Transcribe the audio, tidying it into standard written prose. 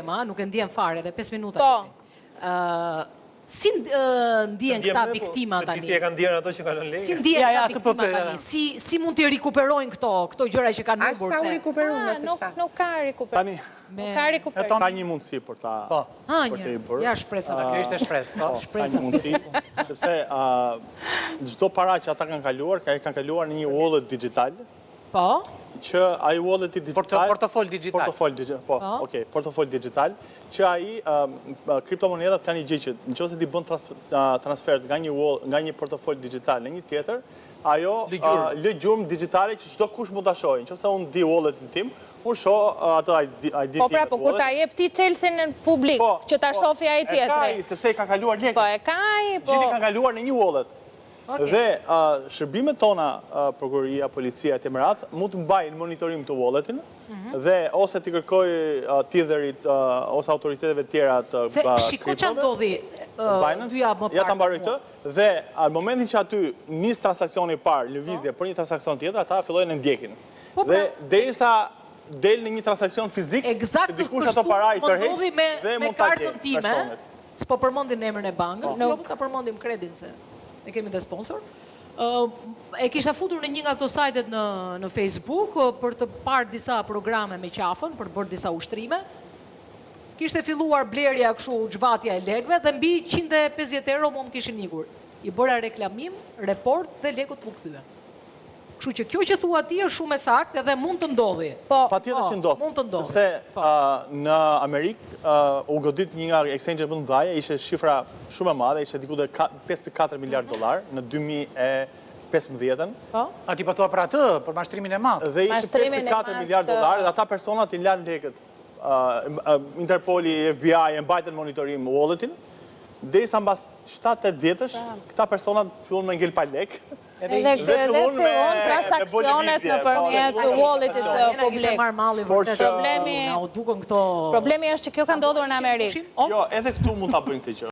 nuk e ndjen fare dhe 5 minuta. Po. Si ndjen këta viktima tani? Si e kanë ndjen ato që kanë lejë? Si ndjen këta viktima tani? Si mund të rikuperojnë këto gjëra që kanë humbur? Ashta u rikuperojnë me kështa. Nuk ka rikuperim. Ka një mundësi për ta i bërë. Ja, shpresa. Kjo ishte shpresë. Ka një mundësi, sepse çdo para që ata kanë kaluar në një wallet digital. Po. Që ai wallet digital... Portofol digital. Portofol digital, që ai kriptomonedat kanë një gjë që nëse ti bën transfer nga një portofol digital në një tjetër, ajo lë gjurmë digjitale që çdo kush mund ta shohë. Nëse unë di walletin tim, unë shoh atë ID. Po pra, po kur ta jep ti Chelsea në publik, që ta shohë ai tjetri. E ka, sepse i ka kaluar lekët. Po e ka ai, po. Gjithë kanë kaluar në një wallet. Dhe shërbimet tona, prokuroria, policia e Temerat, mund të mbajnë monitorim të walletin, dhe ose t'i kërkoj titërit ose autoriteteve tjera të kriptove. Se shiko që ndodhi dyja më parë. Ja ta mbaroj këtë, dhe në momentin që aty nis transaksioni parë, lëvizje për një transakcion tjetër, ata fillojnë në ndjekin. Dhe derisa del në një transakcion fizik, që dikush ato para i tërheq dhe mund ta gjejë personet. S'po përmendim emrin e bankës, jo ta përmendim kredin se ne kemi dhe sponsor. E kisha futur në një nga këto sajtet në Facebook për të parë disa programe me qafën, për të bërë disa ushtrime. Kishte filluar blerja kështu xhvatja e lekëve dhe mbi 150 euro mund kishin ikur. I bëra reklamim, report dhe lekët u kthyen. Kështu që kjo që thua ti është shumë e saktë edhe mund të ndodhi. Patjetër që ndodh. Mund të ndodhi. Sepse në Amerikë u godit një nga exchange më të mëdha, ishte shifra shumë e madhe, ishte diku te 5.4 miliard dollar në 2015-ën. A ti po thua për atë, për mashtrimin e madh? Dhe ishte 5.4 miliard dollar dhe ata personat i lanë lekët. Interpoli, FBI e mbajtën monitorim walletin. Derisa mbas 7-8 vjetësh, këta personat fillon me ngel pa lekë. Dhe fillon transakcionet në përmjet walletit publik. Problemi është që kjo ka ndodhur në Amerikë. Jo, edhe këtu mund ta bëjnë këtë gjë.